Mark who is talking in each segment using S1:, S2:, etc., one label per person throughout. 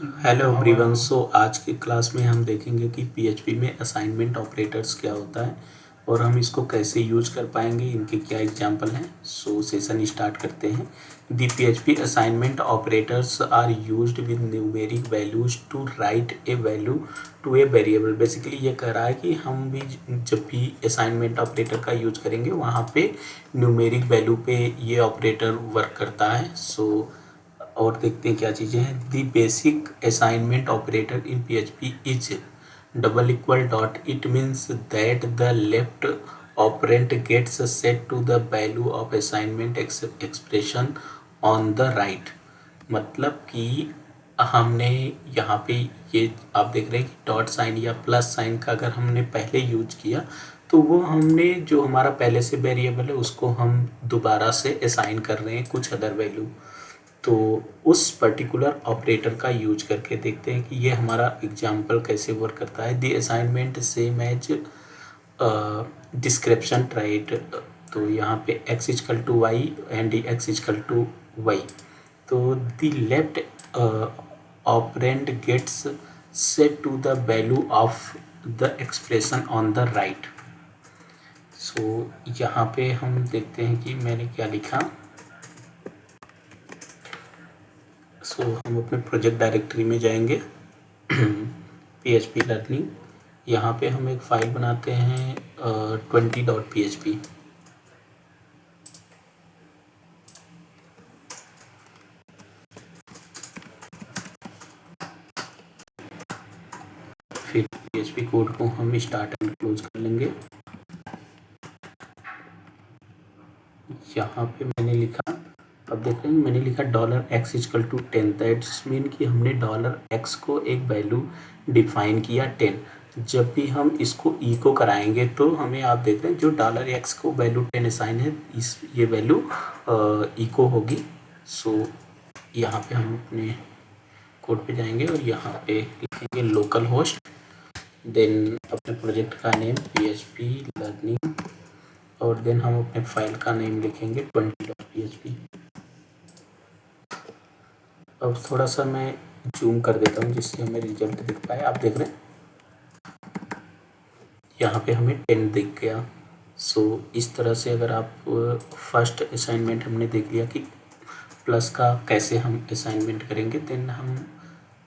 S1: Hello everyone. सो आज की class में हम देखेंगे कि पीएचपी में असाइनमेंट ऑपरेटर्स क्या होता है और हम इसको कैसे यूज कर पाएंगे, इनके क्या एग्जांपल हैं। सो सेशन स्टार्ट करते हैं। The PHP assignment operators are used with numeric values to write a value to a variable. Basically ये कह रहा है कि हम भी जब भी असाइनमेंट ऑपरेटर का यूज करेंगे वहाँ पे न्यूमेरिक वैल्यू पे ये ऑपरेटर वर्क करता है। सो और देखते हैं क्या चीज़ें हैं। The basic assignment operator in PHP is double equal dot. It means that the left operand gets set to the value of assignment expression on the right. मतलब कि हमने यहाँ पे ये आप देख रहे हैं कि डॉट साइन या प्लस साइन का अगर हमने पहले यूज किया तो वो हमने जो हमारा पहले से वेरिएबल है उसको हम दोबारा से असाइन कर रहे हैं कुछ अदर वैल्यू। तो उस पर्टिकुलर ऑपरेटर का यूज करके देखते हैं कि ये हमारा एग्जाम्पल कैसे वर्क करता है। The assignment same as description right. तो यहाँ पे x is equal to Y and x is equal to Y. तो the left operand gets set to the value of the expression on the right. So यहाँ पे हम देखते हैं कि मैंने क्या लिखा। सो हम अपने प्रोजेक्ट डायरेक्टरी में जाएंगे PHP लर्निंग। यहाँ पे हम एक फ़ाइल बनाते हैं 20.php। फिर PHP कोड को हम स्टार्ट एंड क्लोज कर लेंगे। यहाँ पे मैंने लिखा, अब देख रहे हैं मैंने लिखा $x is equal to 10। That's mean कि हमने $x को एक वैल्यू डिफाइन किया 10। जब भी हम इसको इको कराएंगे तो हमें आप देख रहे हैं जो $x को वैल्यू 10 असाइन है इस ये वैल्यू इको होगी। सो यहाँ पे हम अपने कोड पे जाएंगे और यहाँ पे लिखेंगे लोकल होस्ट, देन अपने प्रोजेक्ट का नेम PHP लर्निंग और देन हम अपने फाइल का नेम लिखेंगे 20.php। अब थोड़ा सा मैं जूम कर देता हूँ जिससे हमें रिजल्ट दिख पाए। आप देख रहे हैं यहाँ पे हमें 10 दिख गया। सो इस तरह से अगर आप फर्स्ट असाइनमेंट हमने देख लिया कि प्लस का कैसे हम असाइनमेंट करेंगे, देन हम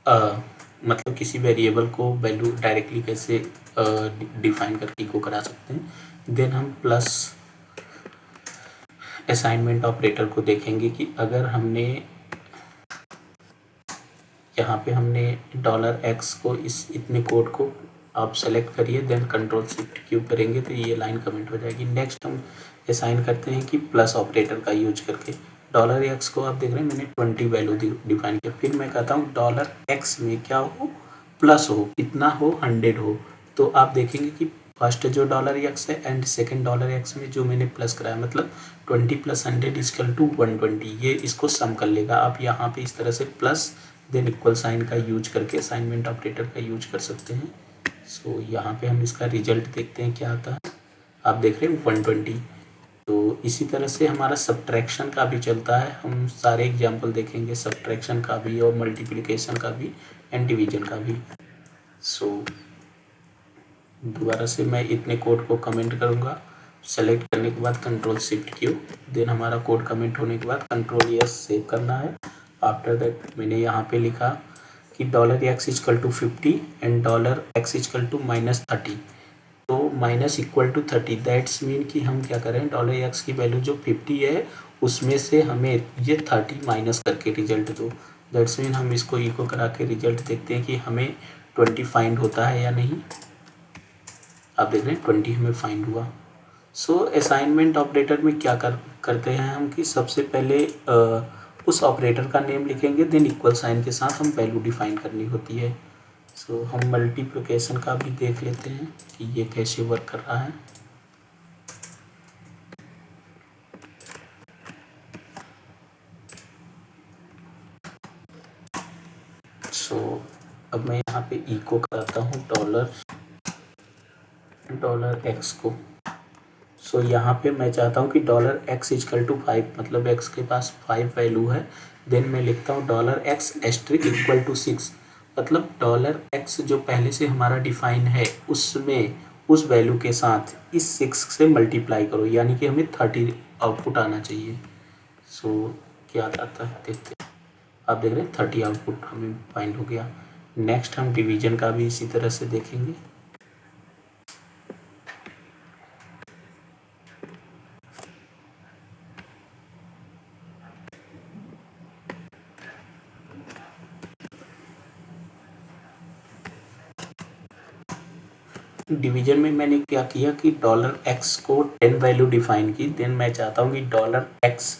S1: मतलब किसी वेरिएबल को वैल्यू डायरेक्टली कैसे डिफाइन करके इको करा सकते हैं। देन हम प्लस असाइनमेंट ऑपरेटर को देखेंगे कि अगर हमने यहाँ पे हमने $x को इस इतने कोड को आप सेलेक्ट करिए, देन कंट्रोल शिफ्ट क्यू करेंगे तो ये लाइन कमेंट हो जाएगी। नेक्स्ट हम असाइन करते हैं कि प्लस ऑपरेटर का यूज करके $x को आप देख रहे हैं मैंने 20 वैल्यू डिफाइन किया। फिर मैं कहता हूँ $x में क्या हो, प्लस हो, कितना हो, 100 हो। तो आप देखेंगे कि फर्स्ट जो $x है एंड सेकेंड $x में जो मैंने प्लस कराया मतलब 20 + 100 इजकल टू 120, ये इसको सम कर लेगा। आप यहाँ पे इस तरह से प्लस देन इक्वल साइन का यूज करके असाइनमेंट ऑपरेटर का यूज कर सकते हैं। सो यहाँ पे हम इसका रिजल्ट देखते हैं क्या आता है। आप देख रहे हैं 120। तो इसी तरह से हमारा सब्ट्रैक्शन का भी चलता है। हम सारे एग्जाम्पल देखेंगे सब्ट्रैक्शन का भी और मल्टीप्लिकेशन का भी एंड डिवीजन का भी। सो दोबारा से मैं इतने कोड को कमेंट करूँगा। सेलेक्ट करने के बाद कंट्रोल शिफ्ट क्यू, देन हमारा कोड कमेंट होने के बाद कंट्रोल यस सेव करना है। आफ्टर दैट मैंने यहाँ पे लिखा कि $x is equal to 50 and $x is equal to -30। तो minus equal to 30 that's mean कि हम क्या करें, $x की वैल्यू जो 50 है उसमें से हमें ये 30 माइनस करके रिजल्ट दो। दैट्स मीन हम इसको इको करा के रिजल्ट देखते हैं कि हमें 20 फाइंड होता है या नहीं। आप देख रहे हैं 20 हमें फाइंड हुआ। सो असाइनमेंट ऑपरेटर में क्या करते हैं हम कि सबसे पहले उस ऑपरेटर का नेम लिखेंगे, देन इक्वल साइन के साथ हम वैल्यू डिफाइन करनी होती है। सो हम मल्टीप्लिकेशन का भी देख लेते हैं कि ये कैसे वर्क कर रहा है। सो अब मैं यहाँ पे इको कराता हूँ $x को। सो यहाँ पे मैं चाहता हूँ कि $x इजकल टू 5 मतलब x के पास 5 वैल्यू है। देन मैं लिखता हूँ $x एस्ट्रिक इक्वल टू 6। मतलब $x जो पहले से हमारा डिफाइन है उसमें उस वैल्यू के साथ इस 6 से मल्टीप्लाई करो, यानी कि हमें 30 आउटपुट आना चाहिए। सो क्या आता है देखते हैं। आप देख रहे हैं 30 आउटपुट हमें फाइंड हो गया। नेक्स्ट हम डिवीजन का भी इसी तरह से देखेंगे। डिवीजन में मैंने क्या किया कि $x को 10 वैल्यू डिफाइन की, देन मैं चाहता हूँ कि $x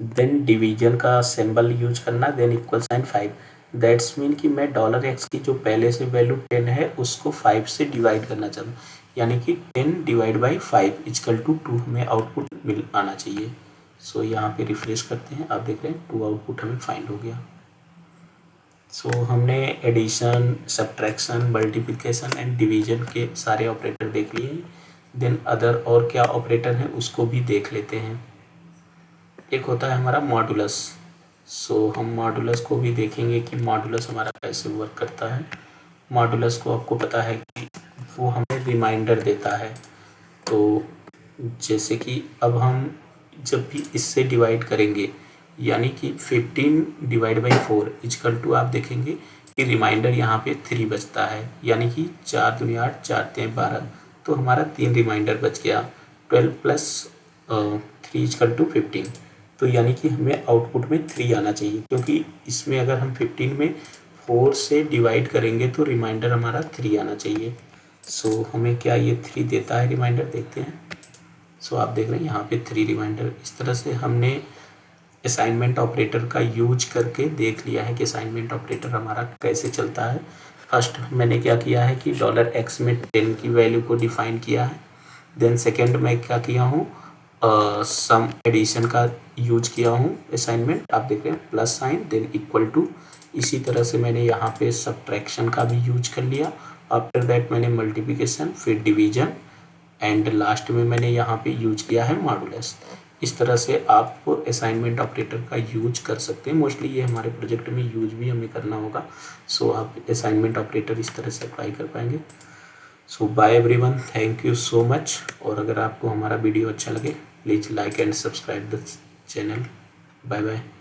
S1: देन डिवीजन का सिंबल यूज करना, then equal sign 5। That's mean कि मैं $x की जो पहले से वैल्यू 10 है उसको 5 से डिवाइड करना चाहता हूँ, यानी कि 10 डिवाइड बाई 5 इक्वल टू 2 हमें आउटपुट मिल आना चाहिए। सो यहाँ पे रिफ्रेश करते हैं, आप देख रहे हैं 2 आउटपुट हमें फाइंड हो गया। सो हमने addition, subtraction, multiplication and division के सारे ऑपरेटर देख लिए। देन अदर और क्या ऑपरेटर हैं उसको भी देख लेते हैं। एक होता है हमारा मॉडुलस। सो हम मॉडुलस को भी देखेंगे कि मॉडुलस हमारा कैसे वर्क करता है। मॉडुलस को आपको पता है कि वो हमें रिमाइंडर देता है। तो जैसे कि अब हम जब भी इससे डिवाइड करेंगे, यानी कि 15 डिवाइड बाई 4 इक्वल टू, आप देखेंगे कि रिमाइंडर यहाँ पे 3 बचता है, यानी कि 4 दूनी 8, 4 3 12, तो हमारा 3 रिमाइंडर बच गया। 12 प्लस 3 इक्वल टू 15, तो यानी कि हमें आउटपुट में 3 आना चाहिए, क्योंकि इसमें अगर हम 15 में 4 से डिवाइड करेंगे तो रिमाइंडर हमारा 3 आना चाहिए। सो हमें क्या ये 3 देता है रिमाइंडर, देखते हैं। सो आप देख रहे हैं यहाँ पे 3 रिमाइंडर। इस तरह से हमने असाइनमेंट ऑपरेटर का यूज करके देख लिया है कि असाइनमेंट ऑपरेटर हमारा कैसे चलता है। फर्स्ट मैंने क्या किया है कि $x में 10 की वैल्यू को डिफाइन किया है। देन सेकेंड मैं क्या किया हूँ, सम एडिशन का यूज किया हूँ असाइनमेंट, आप देख रहे हैं plus sign then equal to. इसी तरह से मैंने यहाँ पे सब्ट्रैक्शन का भी यूज कर लिया। आफ्टर दैट मैंने मल्टीप्लिकेशन, फिर डिवीजन एंड लास्ट में मैंने यहाँ पे यूज किया है मॉडुलस। इस तरह से आप असाइनमेंट ऑपरेटर का यूज कर सकते हैं। मोस्टली ये हमारे प्रोजेक्ट में यूज भी हमें करना होगा। सो आप असाइनमेंट ऑपरेटर इस तरह से अप्लाई कर पाएंगे। So bye everyone, thank you so much. और अगर आपको हमारा वीडियो अच्छा लगे please like and subscribe the channel. Bye bye.